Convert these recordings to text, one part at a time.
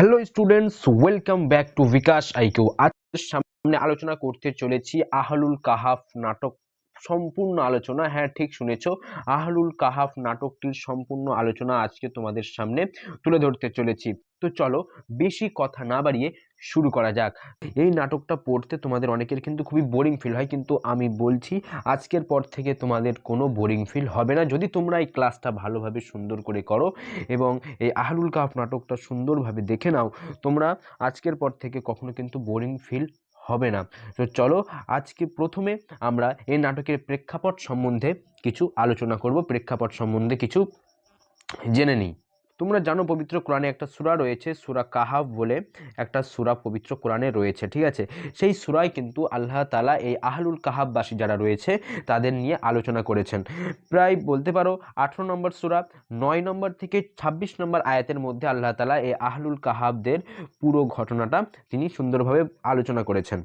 Hello students, welcome back to Bikash IQ. আজকের সামনে আলোচনা করতে চলেছি আহলুল কাহাফ নাটক সম্পূর্ণ আলোচনা। হ্যাঁ, ঠিক শুনেছো, আহলুল কাহাফ নাটকটির সম্পূর্ণ আলোচনা আজকে তোমাদের সামনে তুলে ধরতে চলেছি। তো চলো বেশি কথা না বাড়িয়ে শুরু করা যাক। এই নাটকটা পড়তে তোমাদের অনেকের কিন্তু খুবই বোরিং ফিল হয়, কিন্তু আমি বলছি আজকের পর থেকে তোমাদের কোনো বোরিং ফিল হবে না যদি তোমরা এই ক্লাসটা ভালোভাবে সুন্দর করে করো এবং এই আহলুল কাহাফ নাটকটা সুন্দরভাবে দেখে নাও। তোমরা আজকের পর থেকে কখনো কিন্তু বোরিং ফিল হবে না। তো চলো আজকে প্রথমে আমরা এই নাটকের প্রেক্ষাপট সম্বন্ধে কিছু আলোচনা করব, প্রেক্ষাপট সম্বন্ধে কিছু জেনে নিই। তোমরা জানো পবিত্র কোরআনে একটা সূরা রয়েছে, সূরা কাহাফ বলে একটা সূরা পবিত্র কোরআনে রয়েছে, ঠিক আছে? সেই সূরায় কিন্তু আল্লাহ তাআলা এই আহলুল কাহাফবাসী যারা রয়েছে তাদের নিয়ে আলোচনা করেছেন। প্রায় বলতে পারো 18 নম্বর সূরা, 9 নম্বর থেকে 26 নম্বর আয়াতের মধ্যে আল্লাহ তাআলা এই আহলুল কাহাফদের পুরো ঘটনাটা তিনি সুন্দরভাবে আলোচনা করেছেন।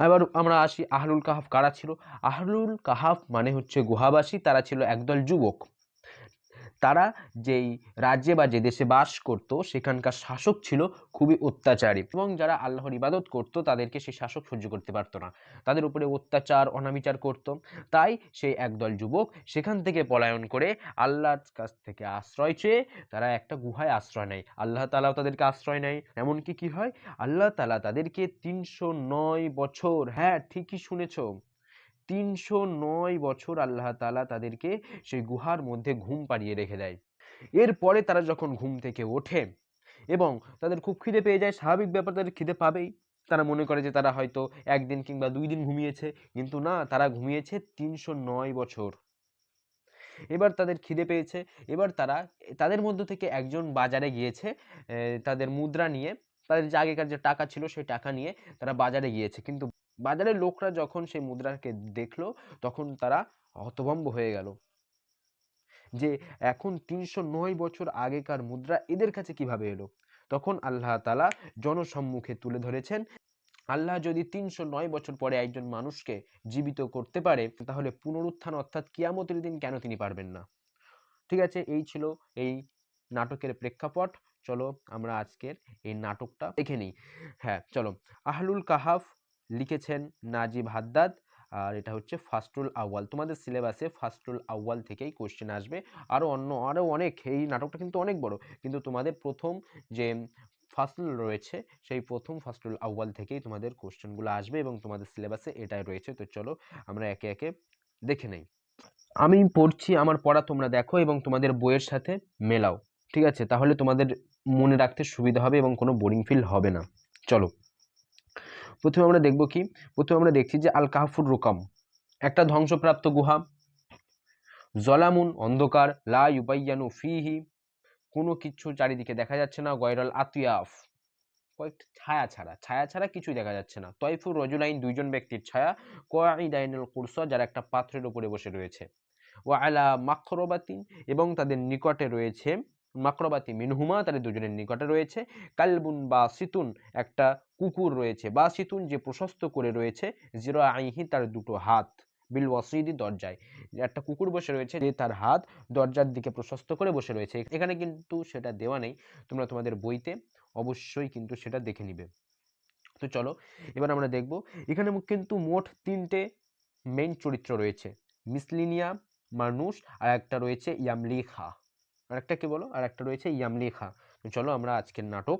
এবার আমরা আসি, আহলুল কাহাফ কারা ছিল? আহলুল কাহাফ মানে হচ্ছে গুহাবাসী। তারা ছিল একদল যুবক। তারা যেই রাজ্যে বা যে দেশে বাস করত সেখানকার শাসক ছিল খুবই অত্যাচারী, এবং যারা আল্লাহর ইবাদত করত তাদেরকে সেই শাসক সহ্য করতে পারত না, তাদের উপরে অত্যাচার অনাবিচার করত। তাই সেই একদল যুবক সেখান থেকে পলায়ন করে আল্লাহর কাছ থেকে আশ্রয় চেয়ে তারা একটা গুহায় আশ্রয় নেয়। আল্লাহ তাআলাও তাদেরকে আশ্রয় নেয়। এমনকি কি হয়, আল্লাহ তাআলা তাদেরকে 309 বছর, হ্যাঁ ঠিকই শুনেছ, 309 বছর আল্লাহ তাআলা তাদেরকে সেই গুহার মধ্যে ঘুম পাড়িয়ে রেখে দেয়। এরপরে তারা যখন ঘুম থেকে ওঠে এবং তাদের খুব খিদে পেয়ে যায়, স্বাভাবিক ব্যাপার, তাদের খিদে পাবেই। তারা মনে করে যে তারা হয়তো একদিন কিংবা 2 দিন ঘুমিয়েছে, কিন্তু না, তারা ঘুমিয়েছে 309 বছর। এবার তাদের খিদে পেয়েছে। এবার তাদের মধ্য থেকে একজন বাজারে গিয়েছে তাদের মুদ্রা নিয়ে, তাদের যে আগেকার যে টাকা ছিল সেই টাকা নিয়ে তারা বাজারে গিয়েছে। কিন্তু বাজারের লোকরা যখন সেই মুদ্রাকে দেখলো তখন তারা হতভম্ব হয়ে গেল যে এখন 309 বছর আগেকার মুদ্রা এদের কাছে কিভাবে এলো। তখন আল্লাহ তাআলা জনসম্মুখে তুলে ধরেছেন, আল্লাহ যদি 309 বছর পরে একজন মানুষকে জীবিত করতে পারে, তাহলে পুনরুত্থান অর্থাৎ কিয়ামতের দিন কেন তিনি পারবেন না? ঠিক আছে, এই ছিল এই নাটকের প্রেক্ষাপট। চলো আমরা আজকের এই নাটকটা দেখে নিই। হ্যাঁ চলো। আহলুল কাহাফ লিখেছেন নাজিব হাদ্দাদ, আর এটা হচ্ছে ফাসলুল আউয়াল। তোমাদের সিলেবাসে ফাসলুল আউয়াল থেকেই কোশ্চেন আসবে। আরও অনেক, এই নাটকটা কিন্তু অনেক বড়, কিন্তু তোমাদের প্রথম যে ফাসল রয়েছে সেই প্রথম ফাসলুল আউয়াল থেকেই তোমাদের কোশ্চেনগুলো আসবে এবং তোমাদের সিলেবাসে এটাই রয়েছে। তো চলো আমরা একে একে দেখে নেই। আমি পড়ছি, আমার পড়া তোমরা দেখো এবং তোমাদের বইয়ের সাথে মেলাও, ঠিক আছে? তাহলে তোমাদের মনে রাখতে সুবিধা হবে এবং কোনো বোরিং ফিল হবে না। চলো প্রথমে আমরা দেখব কি, প্রথমে আমরা দেখছি যে আল কাহফুর রুকাম, একটা ধ্বংসপ্রাপ্ত গুহা। জলামুন, অন্ধকার। লা ইউবাইয়ানু ফিহি, কোনো কিছু চারিদিকে দেখা যাচ্ছে না। গয়রাল আতিয়াফ, কয়েকটা ছায়া ছাড়া কিছুই দেখা যাচ্ছে না। তয়ফুর রজুলাইন, দুইজন ব্যক্তির ছায়া। কোয়াইদাইনুল কুরসা, যারা একটা পাত্রের উপরে বসে রয়েছে। ওয়া আলা মাকরবাতিন, এবং তাদের নিকটে রয়েছে, মাকরবাতি মিনহুমা, তাদের দুজনের নিকটে রয়েছে। কালবুন বা সিতুন, একটা কুকুর রয়েছে। বা সিতুন, যে প্রশস্ত করে রয়েছে। জিরো আইহি, তার দুটো হাত। বিল ওয়াসিদি, দরজায় একটা কুকুর বসে রয়েছে, যে তার হাত দরজার দিকে প্রশস্ত করে বসে রয়েছে। এখানে কিন্তু সেটা দেওয়া নেই, তোমরা তোমাদের বইতে অবশ্যই কিন্তু সেটা দেখে নিবে। তো চলো এবার আমরা দেখব, এখানে কিন্তু মোট 3টে মেইন চরিত্র রয়েছে। মিসলিনিয়া, মানুষ, আর একটা রয়েছে ইয়ামলিখা। আর একটা কি বলো, আর একটা রয়েছে ইয়ামলিখা। তো চলো আমরা আজকের নাটক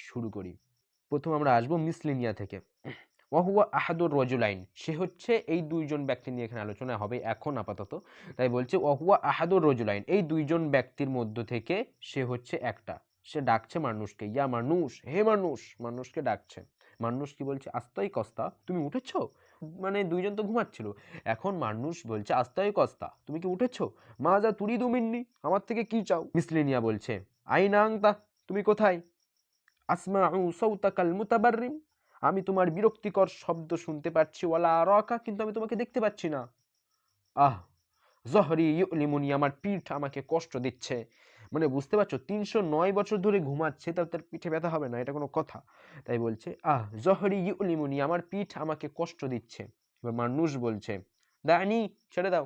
শুরু করি। প্রথম আমরা আসবো মিসলিনিয়া থেকে। ওয়াহুয়া আহাদুর রজুলাইন, সে হচ্ছে, এই দুইজন ব্যক্তি নিয়ে এখানে আলোচনা হবে এখন আপাতত, তাই বলছে ওয়াহুয়া আহাদুর রজুলাইন, এই দুইজন ব্যক্তির মধ্য থেকে সে হচ্ছে একটা। সে ডাকছে মানুষকে, ইয়া মানুষ, হে মানুষ, মানুষকে ডাকছে। মানুষ কি বলছে? আস্তাই কস্তা, তুমি উঠেছ? মানে দুইজন তো ঘুমাচ্ছিল, এখন মানুষ বলছে আস্তাই কস্তা, তুমি কি উঠেছ? মা যা তুরি দুমিন্নি, আমার থেকে কি চাও? মিসলিনিয়া বলছে, আইনাং তা, তুমি কোথায়? আসমাউ সাউতাকাল মুতাবাররিম, আমি তোমার বিরক্তিকর শব্দ শুনতে পাচ্ছি। ওয়ালা আরাকা, কিন্তু আমি তোমাকে দেখতে পাচ্ছি না। আহ জহরি ইউলিমুনি, আমার পিঠ আমাকে কষ্ট দিচ্ছে। মানে বুঝতে পারছো, 309 বছর ধরে ঘুমাচ্ছে, তাও তার পিঠে ব্যথা হবে না, এটা কোনো কথা? তাই বলছে জহরি ইউলিমুনি, আমার পিঠ আমাকে কষ্ট দিচ্ছে। এবার মানুষ বলছে, দানি, ছেড়ে দাও।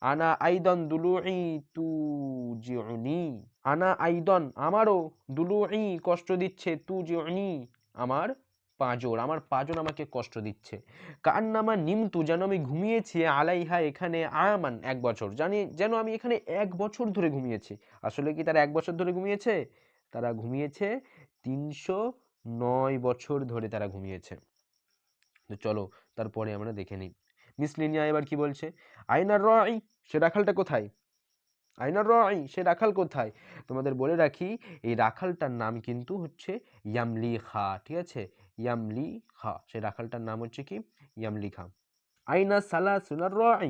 আনা আইদন দুলুই তুজিউনি, আনা আইদন আমারও, দুলুই কষ্ট দিচ্ছে, তুজিউনি আমার পাঁজর, আমার পাঁজর আমাকে কষ্ট দিচ্ছে। কান্নামা নিমতু যেন আমি ঘুমিয়েছি, আলাইহা এখানে, আমান এক বছর, যেন আমি এখানে এক বছর ধরে ঘুমিয়েছি। আসলে কি তারা এক বছর ধরে ঘুমিয়েছে? তারা ঘুমিয়েছে 309 বছর ধরে তারা ঘুমিয়েছে। তো চলো তারপরে আমরা দেখে নিই। মিস লিনিয়া এবার কি বলছে, আইনার রাই, সে রাখালটা কোথায়? আইনার রাই, সে রাখাল কোথায়? তোমাদের বলে রাখি এই রাখালটার নাম কিন্তু হচ্ছে ইয়ামলি খা, ঠিক আছে? ইয়ামলি খা, সে রাখালটার নাম হচ্ছে কি ইয়ামলি খা। আইনা সালা সুনার রাই,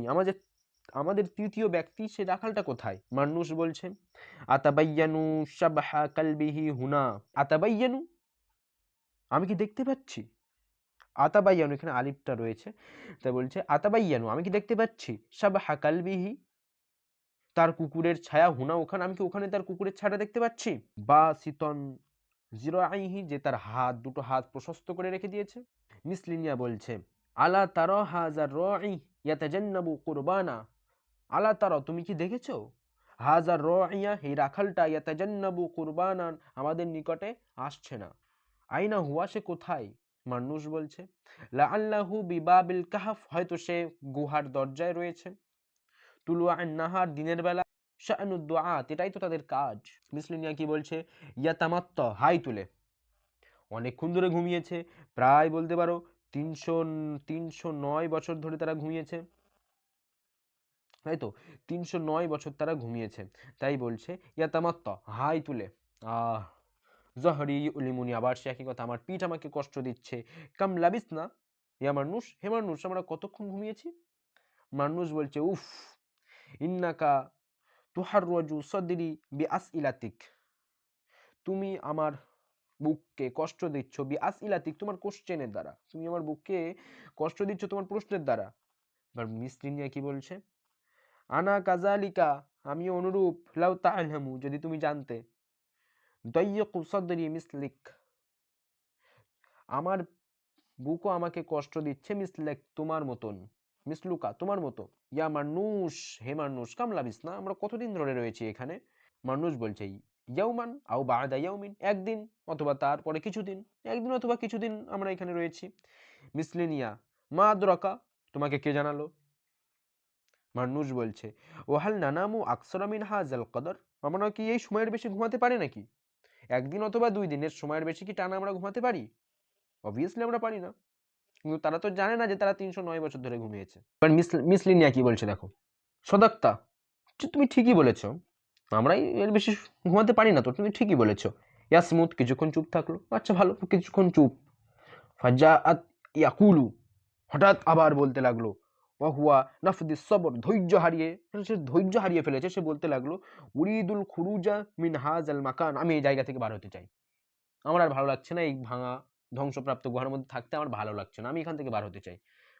আমাদের তৃতীয় ব্যক্তি সে রাখালটা কোথায়? মানুষ বলছে আতাবাইয়ানু শাবহা কালবিহি হুনা, আতাবাইয়ানু আমি কি দেখতে পাচ্ছি, আতাবাইয়ানু এখানে আলিফটা রয়েছে, তাই বলছে আতাবাইয়ানু আমি কি দেখতে পাচ্ছি, শাবহা কালবিহি তার কুকুরের ছায়া, হুনা ওখানে, আমি কি ওখানে তার কুকুরের ছায়াটা দেখতে পাচ্ছি? বা সিতন জিরাইহি, যে তার দুটো হাত প্রশস্ত করে রেখে দিয়েছে। মিসলিনিয়া বলছে আলা তারা হাজার রাই ইয়াতাজান্নাবু কুরবানা, আলা তারা তুমি কি দেখেছো, হাজার রাইয়া এই রাখালটা, ইয়াতাজান্নাবু কুরবানান আমাদের নিকটে আসছে না। আইনা হুয়া, সে কোথায়? মানুষ বলছে লাআল্লাহু বিবাবিল কাহফ, হয়তো সে গুহার দরজায় রয়েছে। তুলুআন নাহার, দিনের বেলা। শাআনুদ দুআত, এটাই তো তাদের কাজ। মিসলিনিয়া কি বলছে, ইয়াতামাত্তা হাই তুলে, অনেকক্ষণ ধরে ঘুমিয়েছে, প্রায় বলতে পারো 309 বছর ধরে তারা ঘুমিয়েছে, তাই তো 309 বছর তারা ঘুমিয়েছে, তাই বলছে ইয়াতামাত্তা হাই তুলে। আহ জহরি উলিমুনি, আবার সে একই কথা, আমার পিঠ আমাকে কষ্ট দিচ্ছে। কাম লাবিস না, ইয়া মানুষ, হে মানুষ আমরা কতক্ষণ ঘুমিয়েছি? মানুষ বলছে উফ, ইন্নাকা তুহাররাজু সদরি বিআসইলাতিক, তুমি আমার বুককে কষ্ট দিচ্ছ, বিআসইলাতিক তোমার কোশ্চেনের দ্বারা, তুমি আমার বুককে কষ্ট দিচ্ছ তোমার প্রশ্নের দ্বারা। এবার মিস লিনিয়া কি বলছে, আনা কাজালিকা আমি অনুরূপ, লাউ তাআলামু যদি তুমি জানতে, দাইয়্যিকু সদরি মিসলিক আমার বুকও আমাকে কষ্ট দিচ্ছে, মিসলেক তোমার মতন, মিসলুকা তোমার মতো, ইয়া মানুষ হে মানুষ, কাম লাবিস না আমরা কতদিন ধরে রয়েছি এখানে? মানুষ বলছে ইয়াউমান আও বাদা ইয়াউমিন, একদিন অথবা তারপরে কিছুদিন, একদিন অথবা কিছুদিন আমরা এখানে রয়েছি। মিসলিনিয়া মা আদরাকা, তোমাকে কে জানালো? মানুষ বলছে ওহাল নানামু আকসারা মিন হাযাল কদর, আমরা কি এই সময়ের বেশি ঘুমাতে পারি নাকি? একদিন অথবা 2 দিনের সময়ের বেশি কি টানা আমরা ঘুমাতে পারি? অবভিয়াসলি আমরা পারি না। কিন্তু তারা তো জানে না যে তারা 309 বছর ধরে ঘুমিয়েছে। এবার মিসলিনিয়া কি বলছে দেখো, সদাক্তা, তুমি ঠিকই বলেছ, আমরাই এর বেশি ঘুমাতে পারি না, তো তুমি ঠিকই বলেছ। ইয়াসমুত, কিছুক্ষণ চুপ থাকলো, আচ্ছা ভালো, কিছুক্ষণ চুপ। ফাজাআত ইয়াকুলু, হঠাৎ আবার বলতে লাগলো, ওয়াহুয়া নাফদিস সবর, সে ধৈর্য হারিয়ে ফেলেছে, সে বলতে লাগলো উরিদুল খুরুজা মিন হাযাল মাকান, আমি এই জায়গা থেকে বার হতে চাই, আমার আর ভালো লাগছে না এই ভাঙা ধ্বংসপ্রাপ্ত গুহার মধ্যে থাকতে, আমার ভালো লাগছে না, আমি এখান থেকে বার হতে চাই।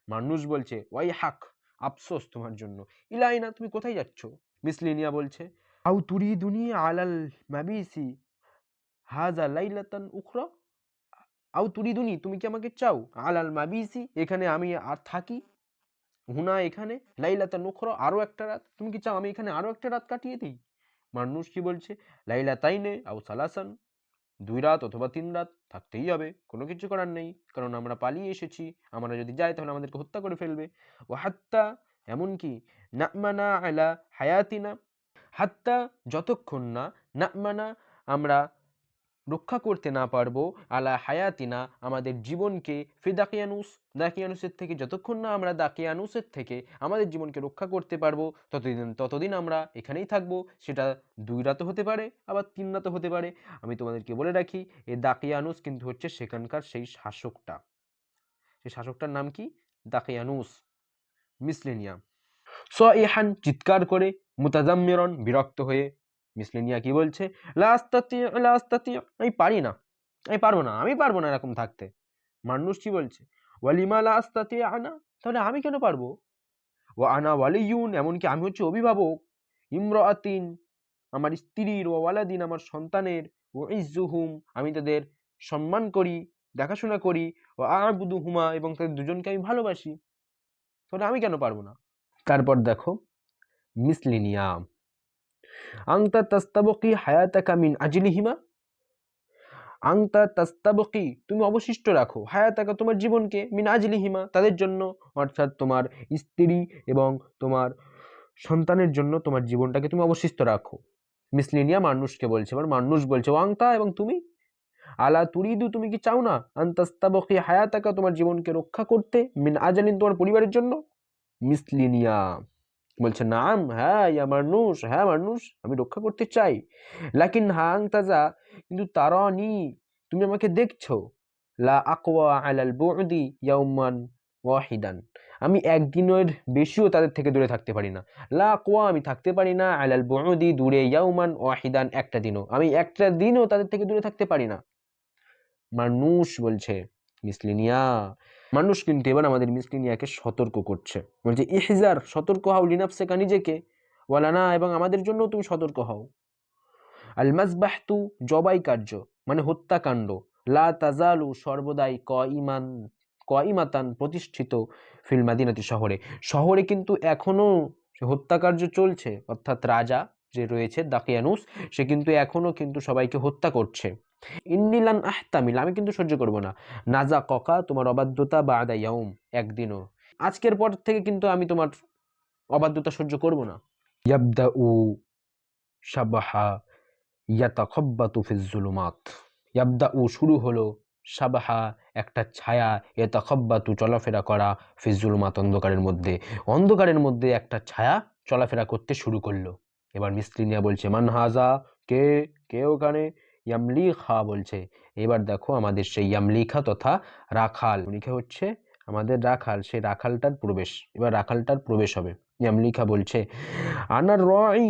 মানুষ বলছে ওয়াই হাক, আফসোস তোমার জন্য, ইলাইনা তুমি কোথায় যাচ্ছ? মিসলিনিয়া বলছে আউ তুরিদুনি আলাল মাবিসি হাজা লাইলাতান উখরা, আউ তুরিদুনি তুমি কি আমাকে চাও, আলাল মাবিসি এখানে আমি আর থাকি, হুনা এখানে, লাইলাতান উখরা আরো একটা রাত, তুমি কি চাও আমি এখানে আরো একটা রাত কাটিয়ে দিই? মানুষ কি বলছে লাইলাতাইনে আউ সালাসান, 2 রাত অথবা 3 রাত থাকতেই হবে, কোনো কিছু করার নেই, কারণ আমরা পালিয়ে এসেছি, আমরা যদি যাই তাহলে আমাদেরকে হত্যা করে ফেলবে। ও হাত্তা এমনকি, নামানা আলা হায়াতিনা, হাত্তা যতক্ষণ না, নামানা আমরা রক্ষা করতে না পারবো, আলা হায়াতিনা আমাদের জীবনকে, ফি দাকিয়ানুস দাকিয়ানুসের থেকে, যতক্ষণ না আমরা দাকিয়ানুসের থেকে আমাদের জীবনকে রক্ষা করতে পারবো, ততদিন আমরা এখানেই থাকবো। সেটা 2 রাতও হতে পারে, আবার 3 রাতও হতে পারে। আমি তোমাদেরকে বলে রাখি এই দাকিয়ানুস কিন্তু হচ্ছে সেখানকার সেই শাসকটা, সেই শাসকটার নাম কি, দাকিয়ানুস। মিসলেনিয়া সইহান চিৎকার করে, মুতাজাম্মিরন বিরক্ত হয়ে। মিসলেনিয়া কি বলছে, লা আস্তাতি আমি পারি না, আমি পারবো না এরকম থাকতে। মানুষ কি বলছে, ওয়ালিমা লা আস্তাতি আনা, তাহলে আমি কেন পারবো? ও আনা ওয়ালিয়ুন, এমনকি আমি হচ্ছে অভিভাবক, ইমরাতিন আমার স্ত্রীর, ও ওয়ালাদিন আমার সন্তানের, ও ইজ্জুহুম আমি তাদের সম্মান করি, দেখাশোনা করি, ও আবুদুহুমা এবং তাদের দুজনকে আমি ভালোবাসি, তাহলে আমি কেন পারবো না? তারপর দেখো মিসলিনিয়া আনতা তাস্তাবকি হায়াতাকা মিন আজলিহিমা, আংতা তাস্তাবকি তুমি অবশিষ্ট রাখো, হায়াতাকা তোমার জীবনকে, মিন আজলিহিমা তাদের জন্য, অর্থাৎ তোমার স্ত্রী এবং তোমার সন্তানের জন্য তোমার জীবনটাকে তুমি অবশিষ্ট রাখো। মিসলিনিয়া মানুষকে বলছে, এবার মানুষ বলছে ওয়াংতা এবং তুমি, আলা তুরিদু তুমি কি চাও না, আনতাস্তাবকি হায়াতাকা তোমার জীবনকে রক্ষা করতে, মিন আজালিন তোমার পরিবারের জন্য। মিসলিনিয়া বলছে নাম, হ্যাঁ ইয়া মানুষ, হ্যাঁ মানুষ আমি রক্ষা করতে চাই। লাকিন হাং তাজা কিন্তু তারানি তুমি আমাকে দেখছো, লা আকওয়া আলাল বুদি ইয়াউমান ওয়াহিদান আমি একদিনের বেশিও তাদের থেকে দূরে থাকতে পারি না। লা আকওয়া আমি থাকতে পারি না, আলাল বুদি দূরে, ইয়াউমান ওয়াহিদান একটা দিনও, আমি একটা দিনও তাদের থেকে দূরে থাকতে পারি না। মানুষ বলছে মিসলিনিয়া, মানুষ কিন্তু এবার আমাদের মিসলিনিয়াকে সতর্ক করছে, বলছে ইহজার সতর্ক হও, লিনাফসেকা নিজেকে, ওয়ালানা এবং আমাদের জন্য তুমি সতর্ক হও। আল মাযবাহতু জবাই কার্য মানে হত্যাকাণ্ড, লা তাজালু সর্বদাই কইমাতান প্রতিষ্ঠিত, ফিল মাদিনাতি শহরে, শহরে কিন্তু এখনো হত্যাকার্য চলছে, অর্থাৎ রাজা যে রয়েছে দাকিয়ানুস সে কিন্তু এখনো কিন্তু সবাইকে হত্যা করছে। ইন্নিলান আহতামিল আমি কিন্তু সহ্য করব না, নাজা ককা তোমার অবাধ্যতা বাদা ইয়াউম একদিনও, আজকের পর থেকে কিন্তু আমি তোমার অবাধ্যতা সহ্য করব না। ইয়াবদাউ শাবাহা ইয়াতাখাব্বাতু ফিজ জুলুমাত, ইয়াবদাউ শুরু হলো, শাবাহা একটা ছায়া, ইয়াতাখাব্বাতু চলাফেরা করা, ফিজ জুলুমাত অন্ধকারের মধ্যে, অন্ধকারের মধ্যে একটা ছায়া চলাফেরা করতে শুরু করলো। এবার মিসলিনিয়া বলছে মান হাজা কে, কে ওখানে, ইয়ামলিখা বলছে, এবার দেখো আমাদের সেই ইয়ামলিখা তথা রাখাল, লিখে হচ্ছে আমাদের রাখাল, সেই রাখালটার প্রবেশ, এবার রাখালটার প্রবেশ হবে। ইয়ামলিখা বলছে আনার রাই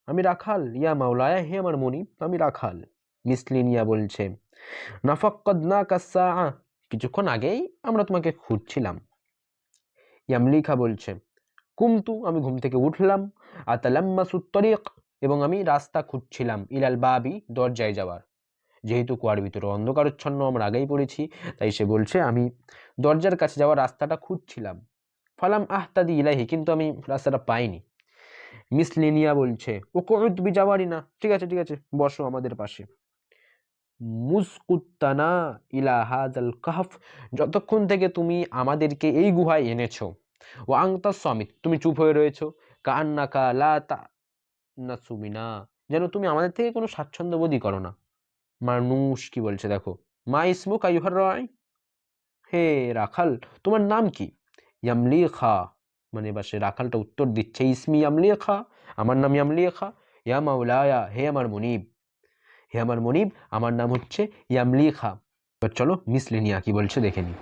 আমি রাখাল, ইয়া মাওলায়া হে আমার মনিব আমি রাখাল। মিসলিনিয়া বলছে নাফাক্কাদনা কাসসা কিছুক্ষণ আগেই আমরা তোমাকে খুঁজছিলাম। ইয়ামলিখা বলছে কুমতু আমি ঘুম থেকে উঠলাম, আতালাম্মাসুত তরিক এবং আমি রাস্তা খুঁজছিলাম, ইলাল বাবি দরজায় যাওয়ার, যেহেতু কুয়ার ভিতরে অন্ধকারচ্ছন্ন আমরা আগেই পড়েছি, তাই সে বলছে আমি দরজার কাছে যাওয়ার রাস্তাটা খুঁজছিলাম। ফালাম আহতাদি ইলাহি কিন্তু আমি রাস্তাটা পাইনি। মিসলিনিয়া বলছে ও কুউদ বিজাওয়ারিনা ঠিক আছে ঠিক আছে বসো আমাদের পাশে। মুসকুত্তানা ইলা হাযাল কাহফ যতক্ষণ থেকে তুমি আমাদেরকে এই গুহায় এনেছো, ও আংতা সামিত তুমি চুপ হয়ে রয়েছো, কান্নাকা লা তানাসুমিনা যেন তুমি আমাদের থেকে কোনো স্বাচ্ছন্দ্য বোধই করো না। মানুষ কি বলছে দেখো, মা ইসমুক আইয়ুহার রাই হে রাখাল তোমার নাম কি, ইয়ামলিখা মানে এবার সে রাখালটা উত্তর দিচ্ছে ইসমি ইয়ামলিখা আমার নাম ইয়ামলিখা, ইয়া মাওলায়া হে আমার মনিব, হে আমার মনিব আমার নাম হচ্ছে ইয়ামলিখা। এবার চলো মিসলিনিয়া কি বলছে দেখে নি।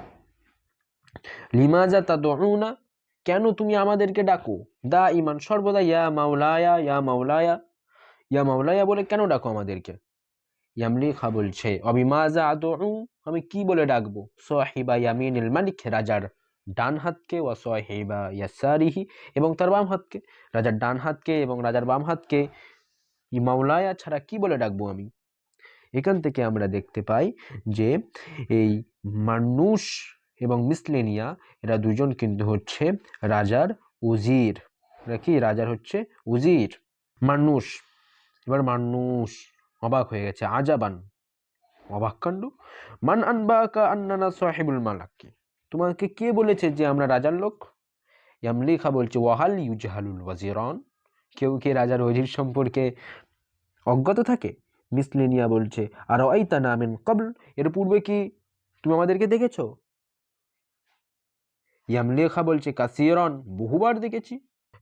লিমাজা তাদউনা কেন তুমি আমাদেরকে ডাকো, দা ইমান সর্বদা, ইয়া মাওলায়া ইয়া মাওলায়া, ইয়া মাওলায়া বলে কেন ডাকো আমাদেরকে। ইয়ামলিখা বলছে অবিমাজা আদউ আমি কি বলে ডাকবো, সাহিবা ইয়ামিনিল মালিক রাজার ডান হাতকে, ওয়া সাহিবা ইয়াসারিহি এবং তার বাম হাতকে, রাজার ডান হাতকে এবং রাজার বাম হাতকে মাওলায়া ছাড়া কি বলে ডাকবো আমি। এখান থেকে আমরা দেখতে পাই যে এই মানুষ এবং মিসলেনিয়া এরা দুজন কিন্তু হচ্ছে রাজার উজির, এরা কি রাজার হচ্ছে উজির। মানুষ এবার মানুষ অবাক হয়ে গেছে, আজাবান অবাক কাণ্ড, মান আনবাকা আন্নানা সাহিবুল মালাকি তোমাকে কে বলেছে যে আমরা রাজার লোক। ইয়ামলিখা বলছে ওয়াহাল ইউজহালুল ওয়াজিরান কেউ কে রাজার ওজির সম্পর্কে অজ্ঞাত থাকে। মিসলেনিয়া বলছে আর আইতানা মিন ক্বাবল এর পূর্বে কি তুমি আমাদেরকে দেখেছো। ইয়ামলিখা বলছে কাসিরান বহুবার দেখেছি,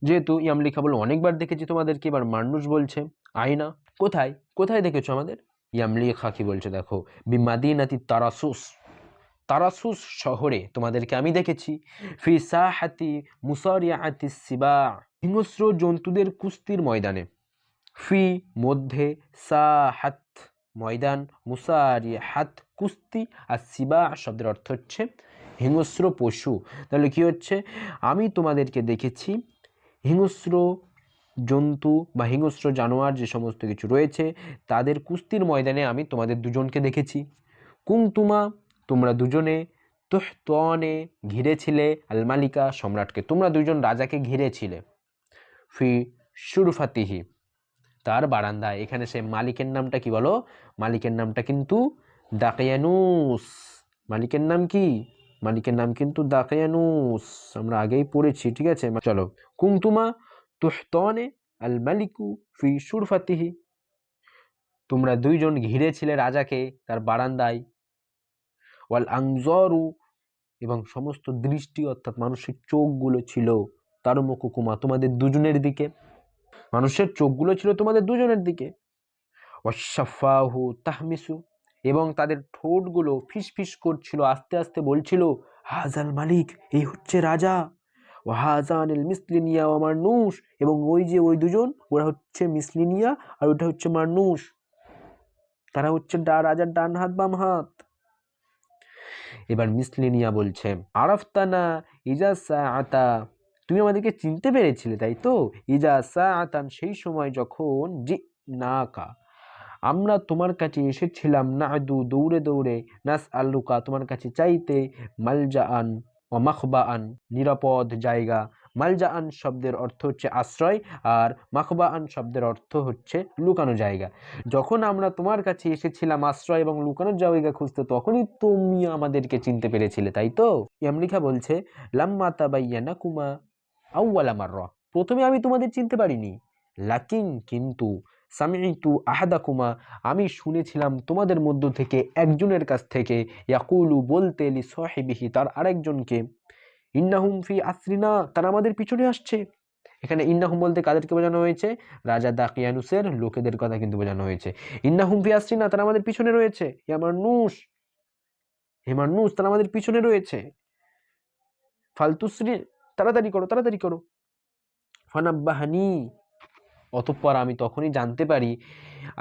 যেহেতু ইয়ামলিখা বলে অনেকবার দেখেছি তোমাদেরকে, এবার মানুষ বলছে আইনা কোথায়, কোথায় দেখেছো আমাদের। ইয়ামলিখা কি বলছে দেখো বিমাদিনাতি তারাসুস তারাসুস শহরে তোমাদেরকে আমি দেখেছি, ফি সাহাতি মুসারিয়াতি সিবা হিংস্র জন্তুদের কুস্তির ময়দানে, ফি মধ্যে, সাহাত ময়দান, মুসারিয়াহাত কুস্তি, আর সিবা শব্দের অর্থ হচ্ছে হিংস্র পশু। তাহলে কি হচ্ছে আমি তোমাদেরকে দেখেছি হিংস্র জন্তু বা হিংস্র জানোয়ার যে সমস্ত কিছু রয়েছে তাদের কুস্তির ময়দানে আমি তোমাদের দুজনকে দেখেছি। কুমতুমা তোমরা দুজনে, তুহতনে ঘিরেছিলে, আল মালিকা সম্রাটকে তোমরা দুজন রাজাকে ঘিরেছিলে, ফি শুরফাতিহি, তার বারান্দায়। এখানে সে মালিকের নামটা কি বলো? মালিকের নামটা কিন্তু দাকিয়ানুস। মালিকের নাম কি? মালিকের নাম কিন্তু দাকিয়ানুস, আমরা আগেই পড়েছি, ঠিক আছে? চলো, কুমতুমা তুহতানে আল মালিকু ফি শুরফাতিহি, তোমরা দুইজন ঘিরেছিলে রাজাকে তার বারান্দায়। ওয়াল আনজারু, এবং সমস্ত দৃষ্টি অর্থাৎ মানুষের চোখগুলো ছিল তার মুকুকুমা, তোমাদের দুজনের দিকে। মানুষের চোখগুলো ছিল তোমাদের দুজনের দিকে। ওয়াশাফাহু তাহমিসু, এবং তাদের ঠোঁটগুলো ফিসফিস করছিল, আস্তে আস্তে বলছিল, হাজাল মালিক, এই হচ্ছে রাজা। ও হাজানিল মিসলিনিয়া ও মারনুস, এবং ওই যে ওই দুজন, ওরা হচ্ছে মিসলিনিয়া আর ওটা হচ্ছে মারনুস, তারা হচ্ছে রাজার ডান হাত বাম হাত। এবার মিসলিনিয়া বলছে, আরাফতানা ইজা সাআতা, তুমি আমাদেরকে চিনতে পেরেছিলে তাই তো? ইজা সাআতান, সেই সময় যখন, জি নাকা, আমরা তোমার কাছে এসেছিলাম, নাদু, দৌড়ে দৌড়ে, নাস আল্লুকা, তোমার কাছে চাইতে, মালজাআন ও মাখবাআন, নিরাপদ জায়গা। মালজাআন শব্দের অর্থ হচ্ছে আশ্রয়, আর মাখবাআন শব্দের অর্থ হচ্ছে লুকানো জায়গা। যখন আমরা তোমার কাছে এসেছিলাম আশ্রয় এবং লুকানোর জায়গা খুঁজতে, তখনই তুমি আমাদেরকে চিনতে পেরেছিলে তাই তো? ইয়ামলিখা বলছে, লাম্মা তাবাইয়ানা কুমা আউওয়ালা মাররা, প্রথমে আমি তোমাদের চিনতে পারিনি, লাকিন, কিন্তু, সামিতু আহাদাকুমা, আমি শুনেছিলাম তোমাদের মধ্য থেকে একজনের কাছ থেকে, ইয়াকুলু, বলতে, লি সাহিবিহি, তার আরেকজনকে, ইন্নাহুম ফি আসরিনা, তারা আমাদের পিছনে আসছে। এখানে ইন্নাহুম বলতে কাদেরকে বোঝানো হয়েছে? রাজা দাকিয়ানুসের লোকেদের কথা কিন্তু বোঝানো হয়েছে। ইন্নাহুম ফি আসরিনা, তারা আমাদের পিছনে রয়েছে। ইয়ামানুস, হেমানুস, তারা আমাদের পিছনে রয়েছে। ফালতুসরি, তাড়াতাড়ি করো, তাড়াতাড়ি করো। ফানাব্বাহানি, অতঃপর আমি তখনই জানতে পারি,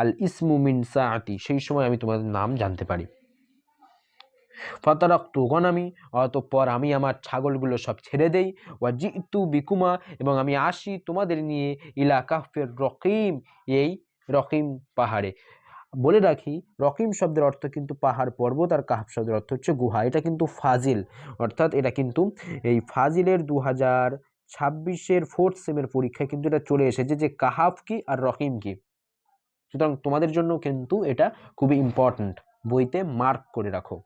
আল ইসমু মিন সাআতি, সেই সময় আমি তোমাদের নাম জানতে পারি। ফাতারাকতু গনামি, অতঃপর আমি আমার ছাগলগুলো সব ছেড়ে দেই। ওয়া জিতু বিকুমা, এবং আমি আসি তোমাদের নিয়ে, ইলা কাহফের রকিম, এই রকিম পাহাড়ে। বলে রাখি, রকিম শব্দের অর্থ কিন্তু পাহাড় পর্বত, আর কাহফ শব্দের অর্থ হচ্ছে গুহা। এটা কিন্তু ফাজিল, অর্থাৎ এটা কিন্তু এই ফাজিলের 2026-এর 4th সেমের পরীক্ষায় কিন্তু এটা চলে এসেছে যে কাহাফ কি আর রকিম কি। সুতরাং তোমাদের জন্য কিন্তু এটা খুবই ইম্পর্ট্যান্ট, বইতে মার্ক করে রাখো।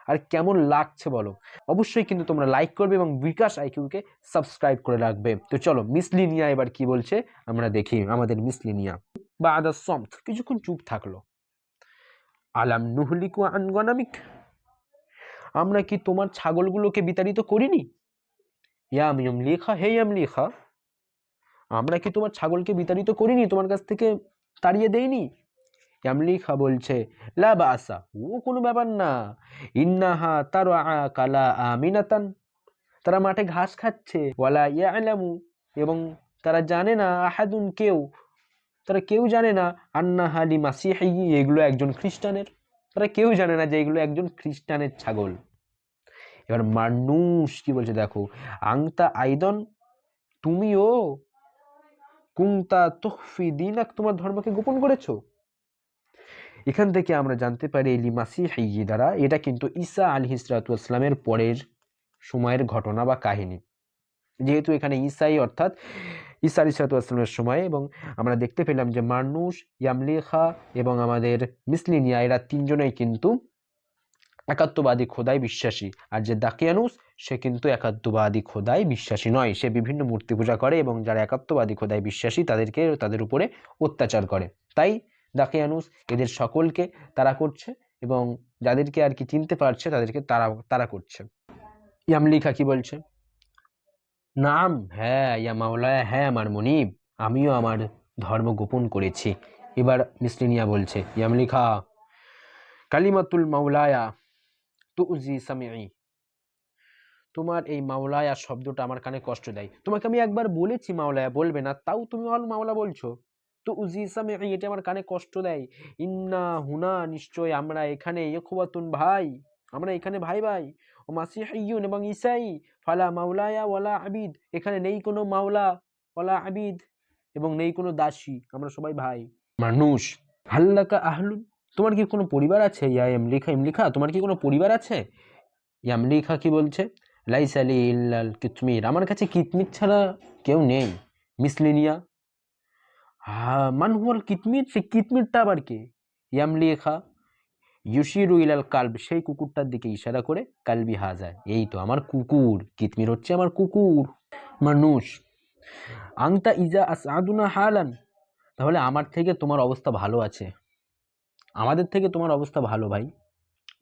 আর কেমন লাগছে বলো? অবশ্যই কিন্তু তোমরা লাইক করবে এবং বিকাশ আইকিউকে সাবস্ক্রাইব করে রাখবে। তো চলো, মিসলিনিয়া এবার কি বলছে আমরা দেখি। আমাদের মিসলিনিয়া বা আদার সমথ, কিছুক্ষণ চুপ থাকলো। আলাম নুহলিকু আন গনামিক, আমরা কি তোমার ছাগলগুলোকে বিতাড়িত করিনি? ইয়াম লেখা, হে ইয়াম লেখা, আমরা কি তোমার ছাগলকে বিতাড়িত করিনি, তোমার কাছ থেকে তাড়িয়ে দেইনি? ইয়ামলিখা বলছে, লা বাসা, ও কোনো ব্যাপার না। ইন্নাহা তারআ কালা আমিনাতান, তারা মাঠে ঘাস খাচ্ছে। ওয়ালা ইয়ালামু, এবং তারা জানে না, আহাদুন, কেউ, তারা কেউ জানে না, আন্নাহা লিমাসিহি, এগুলো একজন খ্রিস্টানের, তারা কেউ জানে না যে এগুলো একজন খ্রিস্টানের ছাগল। এবার মানুষ কি বলছে দেখো, আংতা আইদন, তুমিও, কুংতা তুখফি দীনাক, তোমার ধর্মকে গোপন করেছো। এখান থেকে আমরা জানতে পারি লিমাসিহি দ্বারা এটা কিন্তু ঈসা আলাইহিস সালাতু ওয়াস সালামের পরের সময়ের ঘটনা বা কাহিনী। যেহেতু এখানে ঈসাই অর্থাৎ ঈসা আলাইহিস সালাতু ওয়াস সালামের সময়, এবং আমরা দেখতে পেলাম যে মানুষ, ইয়ামলিখা এবং আমাদের মিসলিনিয়া, এরা তিনজনেই কিন্তু একাত্মবাদী খোদায় বিশ্বাসী। আর যে দাকিয়ানুস, সে কিন্তু একাত্মবাদী খোদায় বিশ্বাসী নয়, সে বিভিন্ন মূর্তি পূজা করে এবং যারা একাত্মবাদী খোদায় বিশ্বাসী তাদের উপরে অত্যাচার করে। তাই দাকিয়ানুস এদের সকলকে তাড়া করছে এবং যাদেরকে আর কি চিনতে পারছে তাদেরকে তাড়া করছে। ইয়ামলিখা কি বলছে? নাম, হ্যাঁ, ইয়া মাওলায়া, হ্যাঁ আমার মুনিব, আমিও আমার ধর্ম গোপন করেছি। এবার মিসলিনিয়া বলছে, ইয়ামলিখা, কালিমাতুল মাওলায়া তুজি সামিঈ, তোমার এই মাওলায়া শব্দটা আমার কানে কষ্ট দেয়। তোমাকে আমি একবার বলেছি মাওলায়া বলবে না, তাও তুমি মাওলা বলছো। তো উজি সামিঈ, এটা আমার কানে কষ্ট দেয়। ইন্না হুনা, নিশ্চয় আমরা এখানে, ইখওয়াতুন, ভাই, আমরা এখানে ভাই ভাই। ও মাসিহিয়ুন, এবং ঈসাই, ফালা মাওলায়া ওয়ালা আবিদ, এখানে নেই কোনো মাওলা ওয়ালা আবিদ, এবং নেই কোনো দাসী, আমরা সবাই ভাই মানুষ। হাল্লাকা আহলুন, তোমার কি কোনো পরিবার আছে? ইয়া ইমলিখা, তোমার কি কোনো পরিবার আছে? ইয়ামলিখা কি বলছে? লাইসা লি ইল্লাল কিতমির, আমার কাছে কিতমির ছাড়া কেউ নেই। মিসলিনিয়া। মান হুয়াল কিতমির, সে কিতমিরটা আবার কে? ইয়ামলিখা ইউশিরু ইলাল কালব, সেই কুকুরটার দিকে ইশারা করে কালবি হাজা, এই তো আমার কুকুর, কিতমির হচ্ছে আমার কুকুর। মানুষ আংতা ইজা আসাদুনা হালান, তাহলে আমার থেকে তোমার অবস্থা ভালো আছে, আমাদের থেকে তোমার অবস্থা ভালো ভাই।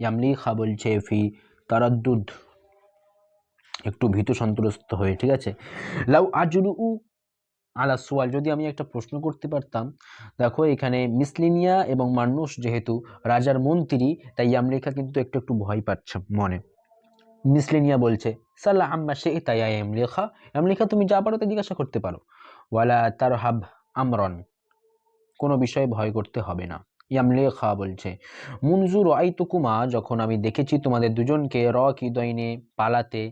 ইয়ামলিখা বলছে ফি তারাদ্দুদ, একটু ভীত সন্ত্রস্ত হয়ে, ঠিক আছে। লাউ আজলু আলা সোয়াল, যদি আমি একটা প্রশ্ন করতে পারতাম। দেখো এখানে মিসলিনিয়া এবং মানুষ যেহেতু রাজার মন্ত্রী, তাই ইয়ামলিখা কিন্তু একটু একটু ভয় পাচ্ছে মনে। মিসলিনিয়া বলছে সাল্লা আম্মা সে তাই ইয়ামলিখা, ইয়ামলিখা তুমি যা পারো তা জিজ্ঞাসা করতে পারো। ওয়ালা তারহাব আমরন, কোনো বিষয়ে ভয় করতে হবে না। ইয়ামলিখা বলছে মুনজুর আইতুকুমা, যখন আমি দেখেছি তোমাদের দুজনকে রকিদাইনে পালাতে,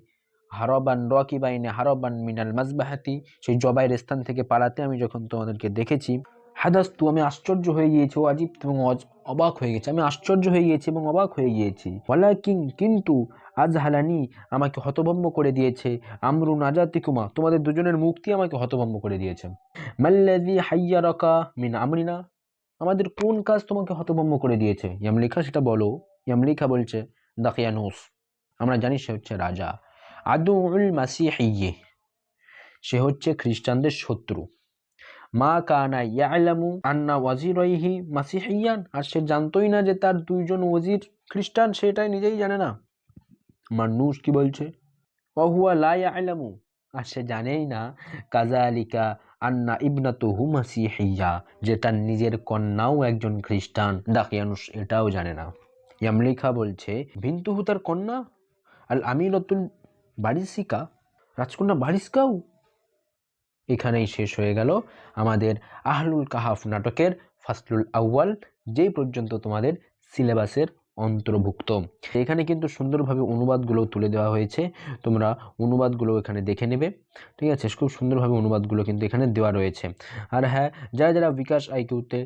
রকিবাইনে হারবান মিনাল মাজবাহাতি, সেই জবাইয়ের স্থান থেকে পালাতে আমি যখন তোমাদেরকে দেখেছি। হাদাস্তু, আমি আশ্চর্য হয়ে গিয়েছি, ও আজিব এবং অবাক হয়ে গেছি, আমি আশ্চর্য হয়ে গিয়েছি এবং অবাক হয়ে গিয়েছি। ওয়ালাকিন, কিন্তু আজহালানি, আমাকে হতভম্ব করে দিয়েছে। আমরু নাজাতিকুমা, তোমাদের দুজনের মুক্তি আমাকে হতভম্ব করে দিয়েছে। মাল্লাযী হায়্যারাকা মিন আমরিনা, আমাদের কোন কাজ তোমাকে হতভম্ব করে দিয়েছে? ইয়ামলিখা সেটা বলো। ইয়ামলিখা বলছে দাকিয়ানুস, আমরা জানি সে হচ্ছে রাজা। আদুউল মাসিহিয়্যে, সে হচ্ছে খ্রিস্টানদের শত্রু। মা কানা ইয়ালামু আন্না ওয়াজিরাইহি মাসিহিয়ান, আর সে জানতোই না যে তার দুইজন ওজির খ্রিস্টান, সেটাই নিজেই জানে না। মানুষ কি বলছে ওয়াহুয়া লা ইয়ালামু, আর সে জানেই না কাযালিকা আন্না ইবনাতুহু মাসিহিয়া, যে তার নিজের কন্যাও একজন খ্রিস্টান। দাকিয়ানুস এটাও জানে না। ইয়ামলিখা বলছে বিনতুহু, তার কন্যা, আল আমিরাতুল বারিসিকা, রাজকন্যা বারিসকাও। এখানেই শেষ হয়ে গেল আমাদের আহলুল কাহাফ নাটকের ফাসলুল আউয়াল, যেই পর্যন্ত তোমাদের সিলেবাসের অন্তর্ভুক্ত। এখানে কিন্তু সুন্দরভাবে অনুবাদগুলো তুলে দেওয়া হয়েছে, তোমরা অনুবাদগুলো এখানে দেখে নেবে, ঠিক আছে। খুব সুন্দরভাবে অনুবাদগুলো কিন্তু এখানে দেওয়া রয়েছে। আর হ্যাঁ, যারা যারা বিকাশ আইকিউতে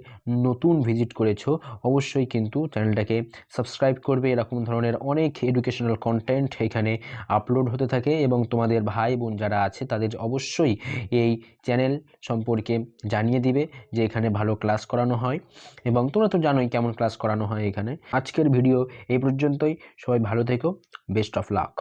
নতুন ভিজিট করেছো, অবশ্যই কিন্তু চ্যানেলটাকে সাবস্ক্রাইব করবে। এরকম ধরনের অনেক এডুকেশনাল কন্টেন্ট এখানে আপলোড হতে থাকে, এবং তোমাদের ভাই বোন যারা আছে তাদের অবশ্যই এই চ্যানেল সম্পর্কে জানিয়ে দিবে যে এখানে ভালো ক্লাস করানো হয়, এবং তোমরা তো জানোই কেমন ক্লাস করানো হয় এখানে। আজকের ভিডিও এই পর্যন্তই, সবাই ভালো থেকো, বেস্ট অফ লাক।